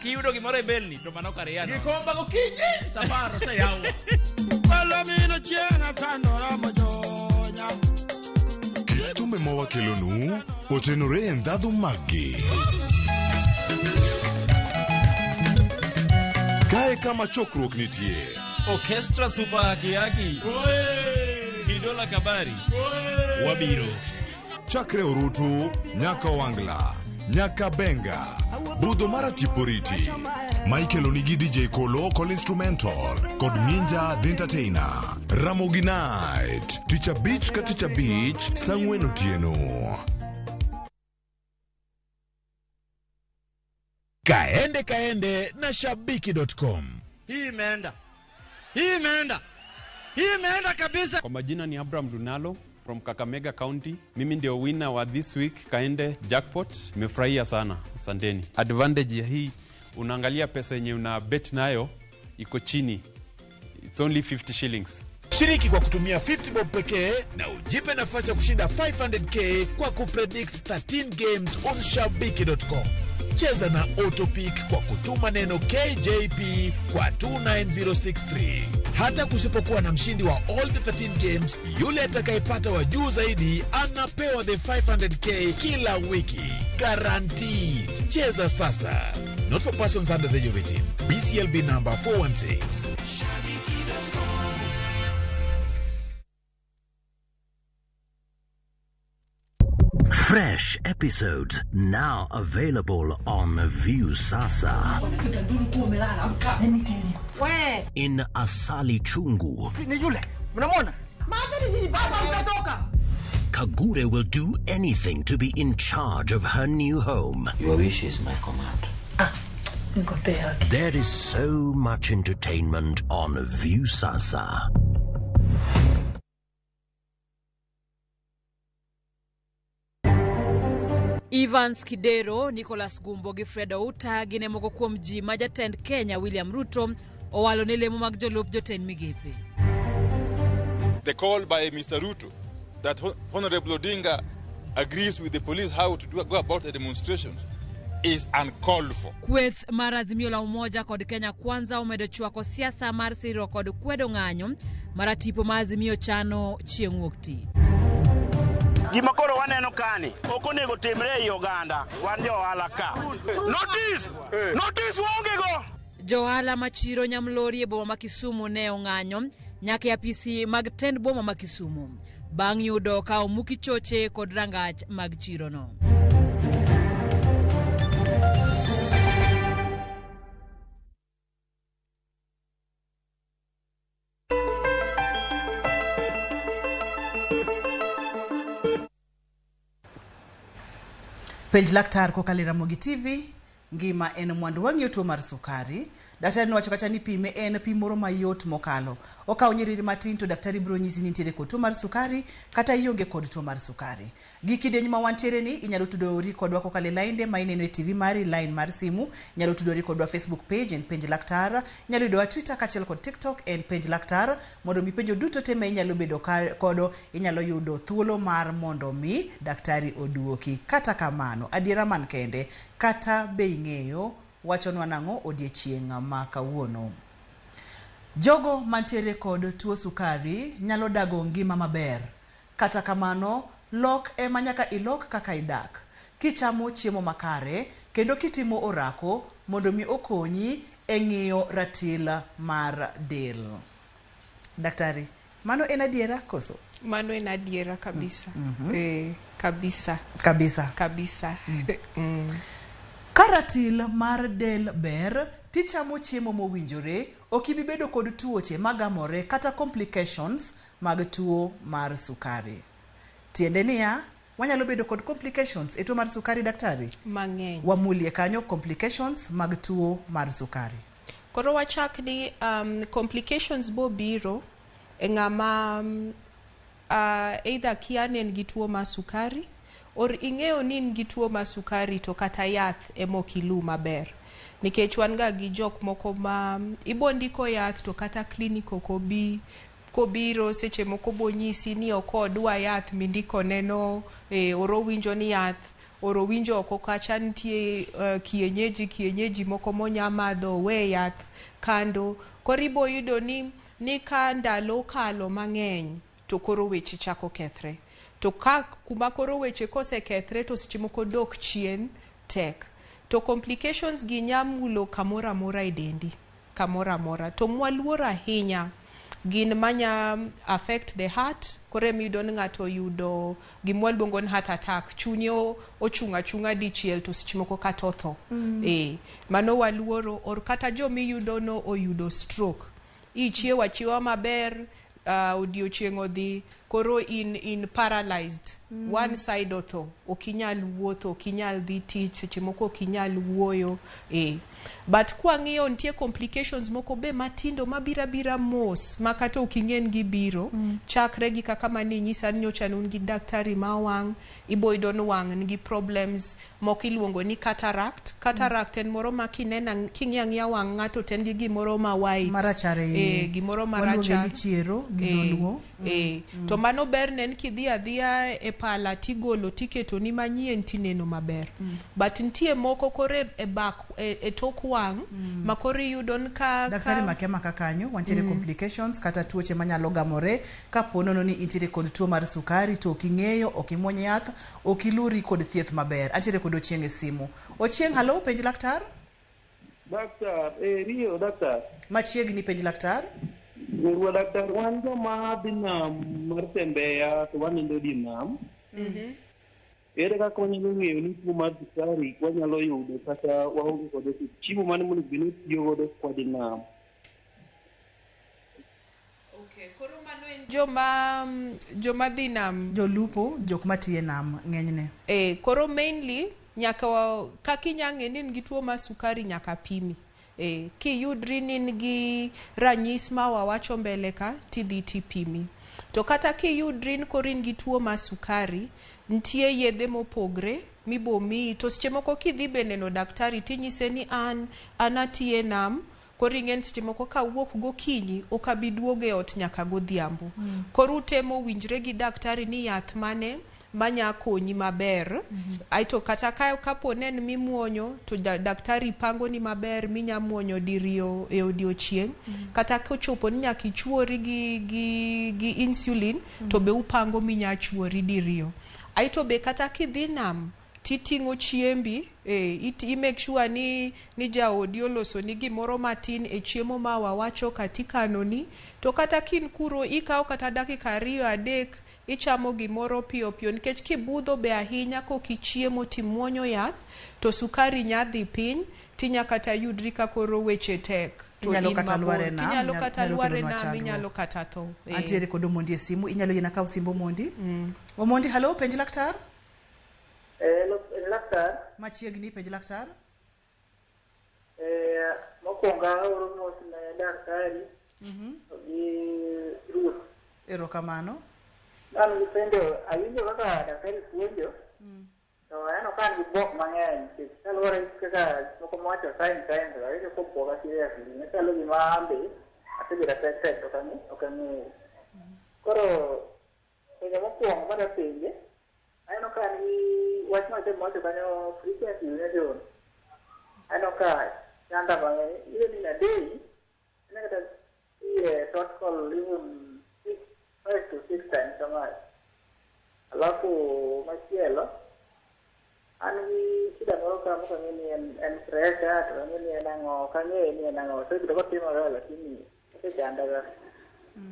Kiyudo gimoro e belni to mano kare yana gikomba gokinyi safaro se yawa palomino chienga tandora mojonya Thumbe ma wakelonu otenore e ndhadhu maggi kae kama chokruok nitie Orchestra Super Kiaki Kidola Kabari Wabiro chakre Orutu nyaka Wangla nyaka Benga budho mara Tiporiti Michael Onigi DJ Kolo Call Instrumental kod Ninja The Entertainer Ramogi Night Teacher Beach ka Teacher Beach Sang'wen Otieno Kaende na shabiki.com. Hii imeenda kabisa. Kwa majina ni Abraham Dunalo from Kakamega County. Mimi ndio winner wa this week Kaende jackpot. Nimefurahia sana. Asanteni. Advantage ya hii, unaangalia pesa yenye una bet nayo iko chini. It's only 50 shillings. Shiriki kwa kutumia 50 bob pekee na ujipe nafasi ya kushinda 500k kwa kupredict 13 games on shabiki.com. Cheza na Autopic kwa kutuma neno KJP kwa 29063. Hata kusipokuwa na mshindi wa all the 13 games, yule atakayepata wa juu zaidi anapewa the 500k kila wiki. Guaranteed. Cheza sasa. Not for persons under the age of 18. BCLB number 416. Fresh episodes now available on View Sasa. Let me tell you. Where? In Asali Chungu. Kagure will do anything to be in charge of her new home. Your wish is my command. There is so much entertainment on View Sasa. Evans Kidero, Nicholas Gumbo gi Fred Outa gine moko kuom ji ma jatend Kenya William Ruto owalo ne lemo mag jolup jotend migepe. The call by Mr. Ruto that Honorable Odinga agrees with the police how to go about the demonstrations is uncalled for. Kweth mar Azimio la Umoja kod Kenya Kwanza omedo chwako siasa mar siro kod kwedo ng'anyo mar tipo ma Azimio chano chieng' wuok tich. Gima koro waneno kani okonego timre e Uganda wan jo ohala ka. Notice wonge go. Jo ohala machiro Nyamlori e boma ma Kisumu ne ong'anyo nyaka apisi mag tend boma ma Kisumu bang' yudo ka omuki choche kod rangach mag chiro no. Penj Laktar kokalo Ramogi TV, ngima en mwandu. Wang'iyo tuo mar sukari. Daktari nowacho kata ni pime en pim moro mayot mokalo. Okawo nyiriri matin to daktari biro nyisi ni nitiere kod tuo mar sukari kata ionge kod tuo mar sukari. Gi kidieny ma wantiere ni inyalo tudori kodwa kokalo line ma ineno e TV mari, line mar simu, inyalo tudori kodwa Facebook page en Penj Laktar, inyalo yudowa Twitter kaachiel kod TikTok en Penj Laktar. Mondo mi penjo duto te ma inyalo bedo kodo, inyalo yudo thuolo mar mondo mi daktari oduoki. Kata kamano, adiera man kende kata be ing'eyo wachonwa nang'o odiechieng' ma kawuono. Jogo mantiere kod tuo sukari nyalo dago ngima maber. Kata kamano, lok ema nyaka ilok kaka idak. Kichamo chiemo makare kendo kitimo orako mondo mi okonyi e ng'iyo ratil mar del. Daktari, mano en adiera koso? Mano en adiera kabisa. Kabisa. Karatil mar del ber, tichamo chiemo mowinjore, okibi bedo kod tuoche magamore kata complications mag tuo mar sukari. Tiende niya, wanyalo bedo kod complications e tuo mar sukari daktari? Mang'eny. Wamulie kanyo complications mag tuo mar sukari. Koro wachak ni complications bo biro e ng'ama either kianen gi tuo mar sukari or ing'eyo ni in gi tuo mar sukari to kata yath emokilu maber. Nikech wan ga gi jok moko ma ibondiko yath to kata kliniko kobiro seche moko bonyisi ni okodwa yath mindiko neno oro winjo ni yath oro winjo oko kacha nitie kienyeji moko monyamadho we yath kando. Koribo yudo ni ka ndalo kalo mang'eny to koro weche chako kethre. To kuma koro weche kose kethre to seche moko dok chien tek. To complications gi nyamulo kamora mora e dendi. Kamora. To mwaluora ahinya gin manya affect the heart. Kore miyudo ni ng'ato yudo gimwaluongo ni heart attack. Chunye ochunga dichiel to seche moko kata otho. Mano waluoro. Or kata jo miyudo oyudo stroke. Ichiewa maber, odiochieng' odhi. koro in paralyzed one side otho okinyal wuotho okinyal dhi tich seche moko okinyal wuoyo but kwang'iyo nitie complications moko be matindo mabira mos makata okingen gi biro chakre gi kaka mani nyisa ni nyocha nun gi daktari ma wang' iboyudo ni wang' nigi problems moko iluongo ni cataract en moro ma kinena king'iya wang' ng'ato ten gi gimoro ma white marachare gimoro marachar chiero ginuo to mano ber nen kidhi adhiya e pala tigolo tiketo ni manyien tineno maber but nitie moko kore e bak e tok wang' makoro iyudo ka daktari makema kakanyo wantiere complications kata tuoche manyalo gamore kaponono ni intiere kod tuo mar sukari to oking'eyo okimwony yath okiluri kod thieth maber. Antiere kod Ochieng' e simu. Ochieng', halo, Penj Laktar? Daktar, Rio, Daktar. Machiegni Penj Laktar? Ruwa Daktar, wan joma dhi nam mar tembeya to wanindo di nam. Ere kaka wanyalo ng'eyo ni tuo mar sukari wanyalo yudo kata waonge kod chiemo mane mondo gini tiyo godo kwadhi nam. Koro mano en joma dhi nam, jolupo, jok matiye nam ng'enyne. Koro mainly nyaka kaka inyang'e ni gi tuo mar sukari nyaka pimi. Kiyudri ni gi ranyisi ma wawacho mbele ka tidhi tipimi. To kata kiyudri ni koro in gi tuo mar sukari, nitie yedhe mopogre mibomi to seche moko kidhi be neno daktari tinyise ni an atiye nam koro ing'en seche moko ka wuok gokinyi ok abi duogo e ot nyaka godhiambo. Koro utemo winjre gi daktari ni yath mane manya konyi maber. Aito kata kapo nen mimuonyo to daktari pango ni maber minya muonyo diriyo e odiochieng'. Kata kochopo ni nyaka ichuori gi insulin to be upango minya chuori diriyo. Aito be kata kidhi nam titing'o chiembi i make sure ni jaodi oloso ni gimoro matin e chiemo ma wawacho katikano ni to kata kin kuro ikaw kata dakika 2-3 ichamo gimoro piyo nikech kibudho be ahinya kokichiemo timuonyo yath to sukari nyadhi piny tinya kata yudri ka koro weche tek inyalo kata luare nam inyalo kata tho. Antiere kod Omondi e simu, inyalo yena kaw simbo Omondi. Omondi, halo, Penj Laktar? Laktar. Machiegni Penj Laktar? Mokwonga oro mos ne daktari. Gi Ruth. Erokamano. An gipendo, awinjo kaka daktari puonjo. To aneno ka an gi buok mang'eny. Kaluwore kaka moko mwacho science, awinjo kobuoga seriously. Machalo gima ambe, asebedo affected ok ang'eyo. Koro, penjo mokwongo mada penje, aneno ka an gi wach macho kanyo frequency urination. Aneno ka chanda mang'eny, even in a day, aneno kata short call even 5 to 6 times kamae. Alafu machielo, an gi shida moro ka moko ni en pressure, to ang'e ni en ang'o, kang'e ni en ang'o, so biro kotimore lakini osechandaga.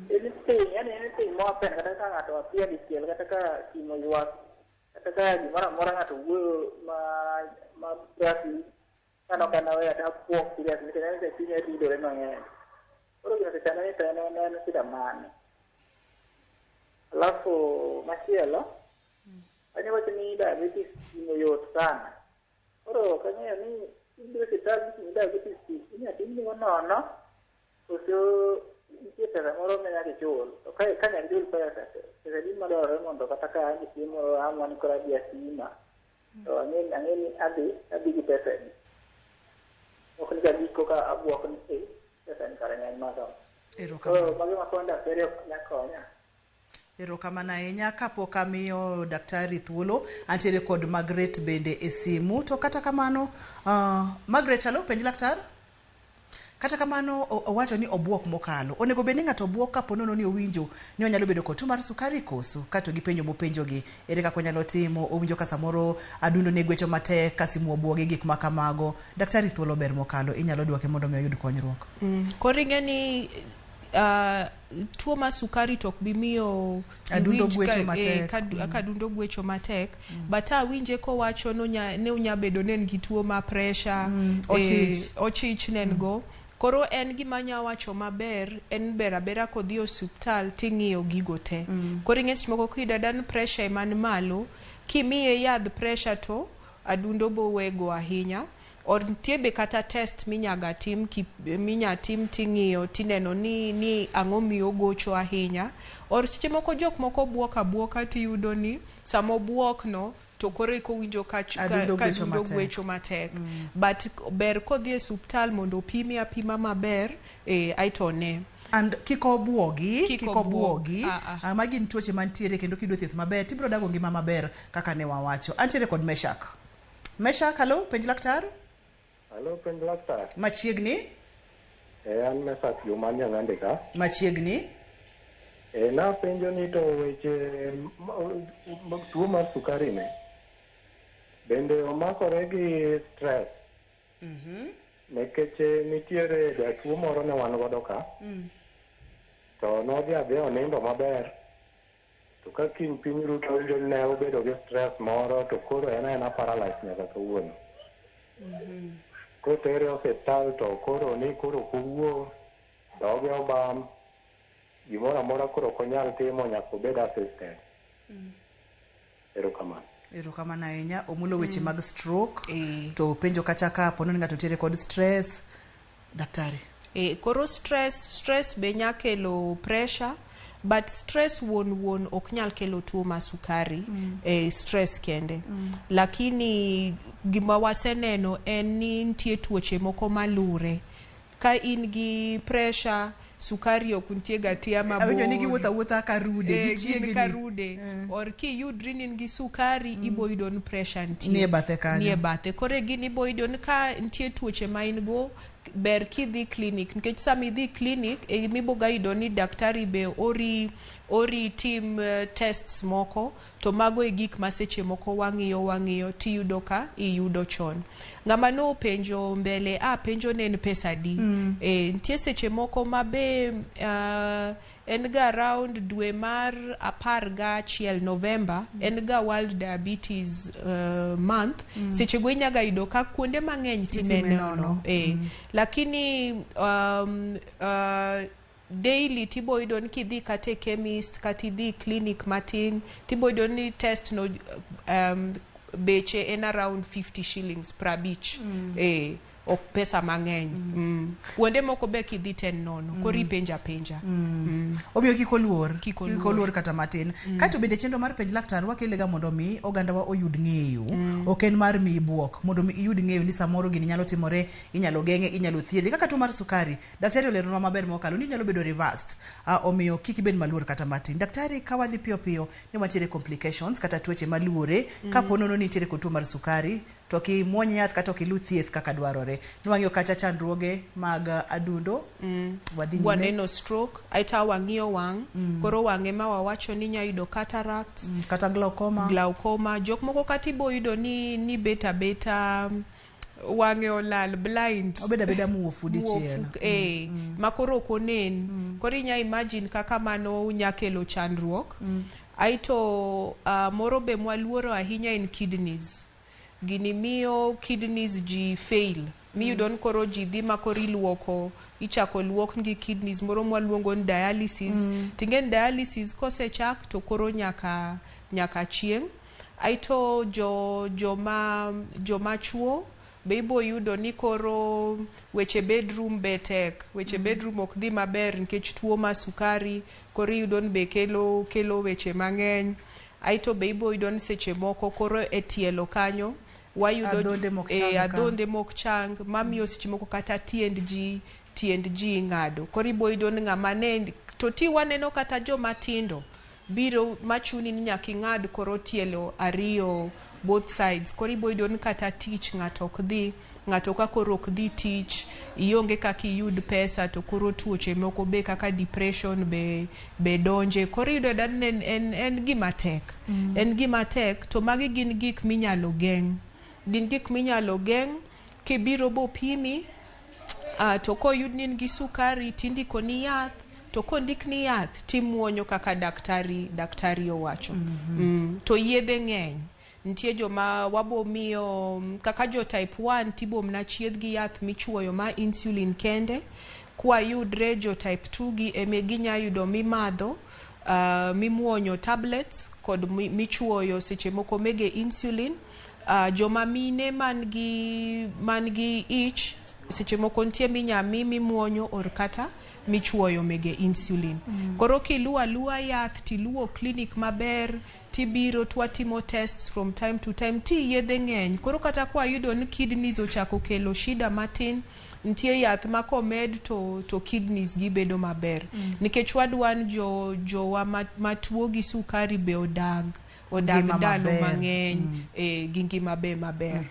Anything mo happen kata ka ng'ato apia dichiel kata ka simo ywak kata ka gimoro amora ng'ato wuoyo ma seriously kano weya ta puok seriously nikech en chunya ridore mang'eny. Koro gino sechana ni to en shida mane. Alafu machielo anyo wacho ni diabetes timo yot sana. Koro kang'eyo ni ibiro sital ni diabetes inya timni nono koso nitie pesa moro minyalo chul. To ka nyaka chul pesa di madwarore mondo kata ka an gi chiemo ama ni kora bi asima to ang'e ni adhi gi pesa ni. Ok ni giko ka abuok ni pesa ni kara ng'eny madam. Erokamano. Magi makonda serio nyakonya. Erokamano ahinya. Kapok amiyo daktari thuolo, antiere kod Margaret bende e simu. To kata kamano, Margaret, halo, Penj Laktar? Kata kamano owacho ni obuok mokalo. Onego bed ni ng'ato obuok kaponono ni owinjo ni onyalo bedo kod tuo mar sukari koso. Kato gi penjo mopenjogi, ere kaka onyalo timo, owinjo ka samoro adundo ne gwecho matek, kasimu obuoge gik makamago. Daktari thuolo ber mokalo, inyalo duoke mondo mi oyud konyruok. Koro ing'e ni tuo mar sukari tok bi miyo adundo gwecho matek adundo gwecho matek but awinje kowacho ne unya bedo nen gi tuo mar pressure ochich nen go Koro en gima nya wacho maber en berabera kodhi osuptal ting'iyo gigo te. Koro ing'es moko kidadan pressure man malo, kimiye yadh pressure to adundo bo wego ahinya. Or nitie be kata test minya tim ting'iyo tineno ni ang'o miyo gocho ahinya. Or seche moko jok moko buoka tiyudo ni samo buok no to koro winjo ka adundo gwecho matek. But ber kodhi e suptal mondo opimi apima maber aito ne. And kiko buogi magi ni tuoche mantiere kendo kido thieth maber tibiro dago ngima maber kaka ne wawacho. Antiere kod Meshak. Meshak, hello, Penj Laktar. Hello, Penj Laktar. Machiegni? An Meshak Jumanya ng'ande ka. Machiegni? Na penjo ni to weche tuo mar sukari ne. Bende omakore gi stress. Nekech nitiere jatuo moro ne wan godo ka. To nodhi adhi onindo maber. To ka kiny piny ruto ne obedo gi stress moro to koro en paralyzed nyaka kawuono. Kotere osiptal to koro ni koro kowuo dhoge obam gimoro amora koro konyal timo nyaka obed assistant. Erokamano ahinya. Omulo weche mag stroke to penjo kacha ka pono ni ng'ato tiere kod stress. Daktari. Koro stress be nya kelo pressure, but stress won ok nyal kelo tuo ma sukari. Stress kende. Lakini gima waseneno en ni nitie tuoche moko malure. Ka in gi pressure, sukari okuntie gatia mabor. Awinjo ni giwuotha karude, gichiegni karude. Or ki yudri ni gi sukari, iboyudo ni pressure nitie. Nie bathe kanyo. Nie bathe. Kore gini iboyudo ni ka nitie tuoche ma in go, ber kidhi clinic. Nikech sami dhi clinic, miboga yudo ni daktari be ori tim tests moko, to mago gik maseche moko wang'iyo tiyudo ka iyudo chon. Ng'ama no penjo mbele penjo nen pesa di. Nitie seche moko mabe en ga around dwe mar 11 November en ga World Diabetes Month. Seche go inyaga yudo ka kuonde mang'eny tineno. Lakini daily tibo yudo ni kidhi kate chemist kati dhi clinic matin tibo yudo ni test no beche en around 50 shillings per abich. Ok pesa mang'eny. Kuonde moko be kidhi ten nono. Kori penja. Omiyo kikoluor kata matin. Kato bende chenro mar Penj Laktar wakelega mondo mi oganda wa oyud ng'eyo. Ok en mar mi buok. Mondo mi iyud ng'eyo ni samoro gini nyalo timore, inyalo geng'e, inyalo thiedhi. Kaka tuo mar sukari, daktari olerona maber mokalo ni nyalo bedo reversed. Omiyo kik ibed maluor kata matin. Daktari kawadhi piyo ni wantiere complications kata tuoche maluore kapono no nitiere kod tuo mar sukari. To ki muonye yath kata ki lu thieth kaka dwarore. Nwang'yo kacha chandruoge mag adundo. Waneno stroke, aita wang'iyo wang'. Koro wang'e ma wawacho ni nya yudo cataracts. Kata glaucoma. Jok moko kati bo yudo ni beta wang'e olal blind. Obeda muofu dichiel. Makoro konen. Koro inya imagine kaka mano nya kelo chandruok. Aito moro be mwaluoro ahinya in kidneys. Gini miyo kidneys ji fail. Miyudo ni koro ji dhi makori luoko, ichako luok ngi kidneys moro mwaluongo ni dialysis. Tingen dialysis kosechak to koro nyaka chieng'. Aito joma chuo be ibo yudo ni koro weche bedroom betek. Weche bedroom ok dhi maber nikech tuo ma sukari. Koro yudo ni be kelo weche mang'eny. Aito be ibo yudo ni seche moko koro tielo kanyo wayudo adhonde mok chang mamiyo seche moko kata tiend ji ng'ado. Koro ibo yudo ni ng'ama ne to ti waneno kata joma tindo biro machuni ni nyaka ing'ad koro tielo ariyo both sides. Koro ibo yudo ni kata tich ng'ato ka koro ok dhi tich, ionge kaka iyud pesa, to koro tuoche moko be kaka depression be donje. Koro yudo en gima tek. En gima tek, to magi gin gik minyalo geng'. Kibiro bo pimi, to koyud ni gi sukari tindiko ni yath, to kondik ni yath timuonyo kaka daktari owacho. To yedhe ng'eny. Ntie joma wabo miyo kaka jo type 1 tibo mna chiedh gi yath michuoyo ma insulin kende. Kwa yudre jo type 2 gi ginya yudo mimadho mimuonyo tablets kod michuoyo seche moko mege insulin. Joma mine man gi ich seche moko ntie mimuonyo or kata michuoyo mege insulin. Koro kiluwa yath tiluwo clinic maber tibiro twatimo tests from time to time ti yedhe ng'eny. Koro kata kwa yudo ni kidneys ochako kelo shida matin ntie yath ma komed to kidneys gi bedo maber. Nikech wadwan jowa matuo gi sukari be odag ndalo mang'eny gi ngima maber.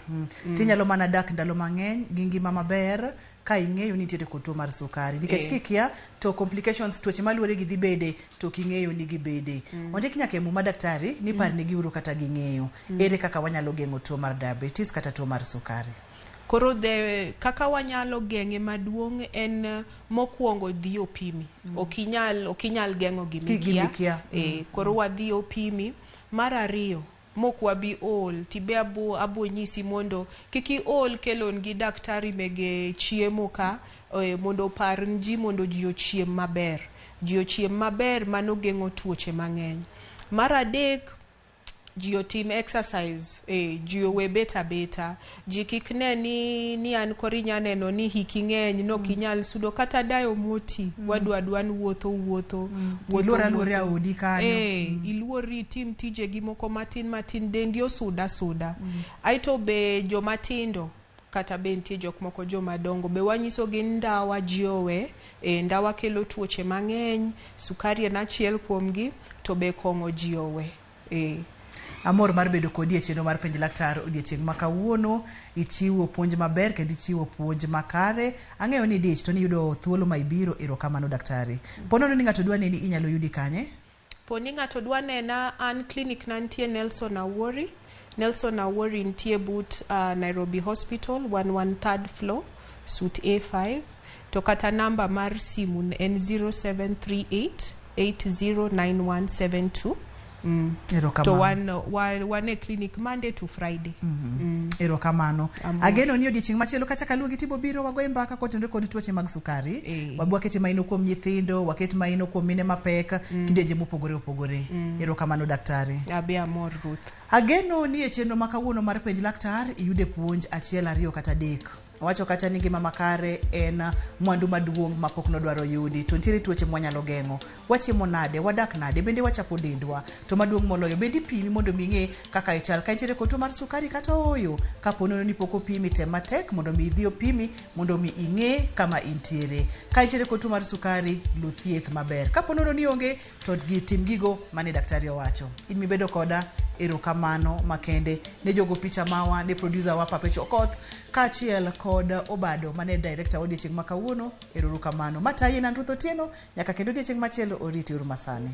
Tinyalo mana dak ndalo mang'eny gi ngima maber ka ing'eyo ni nitiere tuo mar sukari. Nikech kikia to complications tuoche maluore gi dhi bede to king'eyo ni gibede. Ondik nyaka muma daktari ni parne giuru kata ging'eyo. Ere kaka wanyalo geng'o tuo mar diabetes kata tuo mar sukari. Koro kaka wanyalo geng'e maduong' en mokwongo dhi opimi. Okinyal geng'o gimikia. Koro wadhi opimi. Mar ariyo mok wabi ol tibe abo nyisi mondo kiki ol kelon gi daktari mege chiemo ka mondo par nji mondo ji ochiem maber. Ji ochiem maber mano geng'o tuoche mang'eny. Mar adek ji otim exercise, ji owe beta. Ji kikne ni an kori nyaneno ni hiki ng'eny no kinyal sudo kata dayo moti wadwan wuotho. Iluora odi kanyo. Iluori tim tije gi moko matin dendi osuda. Aito be jomatindo kata be ntie jok moko jomadongo be wanyiso gi ndawa jiowe. Ndawa kelo tuoche mang'eny, sukari en achiel kuomgi to be kong'o jiowe. Amor mar bedo kodi e chenro mar Penj Laktar odiochieng' ma kawuono. Ichiwo puonj maber kendo ichiwo puonj makare. Ang'eyo ni dich to ni yudo thuolo ma ibiro. Erokamano daktari. Ponono ni ng'ato dwa neni inyalo yudi kanye? Poni ng'ato dwa nena an clinic na ntie Nelson Awori ntie but Nairobi Hospital 113rd floor suite A5. To kata namba mar simu en 0738 809172. To one clinic Monday to Friday. Erokamano. Ageno ni odiochieng' machielo kacha kaluogi tibo biro wagoye mbaka kotenore kod tuoche mag sukari. Wabwakete maino kuom nyithindo, waket maino kuom mine mapek, kideje mopogore. Erokamano daktari. Abe amor Ruth. Ageno ni e chenro ma kawuono mar Penj Laktar iyude puonj achiel ariyo kata adek. Wacho kacha ni ngima makare en mwandu maduong' ma pok nodwaro yudi. To nitiere tuoche mwanyalo geng'o. Wachiemo nade, wadak nade, bende wachapo dendwa. To maduong' moloyo bende pimi mondo ming'e kaka ichal. Ka nitiere tuo mar sukari kata oyo, kapono ni pok opimi tem matek mondo mi idhi opimi mondo mi ing'e kama intiere. Ka nitiere tuo mar sukari, lu thieth maber. Kapono ni onge to tim gigo mane daktari owacho. In mibedo koda. Erokamano makende ne jogo picha mawa ne producer wa Papecho Okoth kachiel kod Obado mane director odiochieng' ma kawuono. Erokamano. Matayi na Ruth Otieno nyaka kendo odiochieng' machielo oriti uru masani.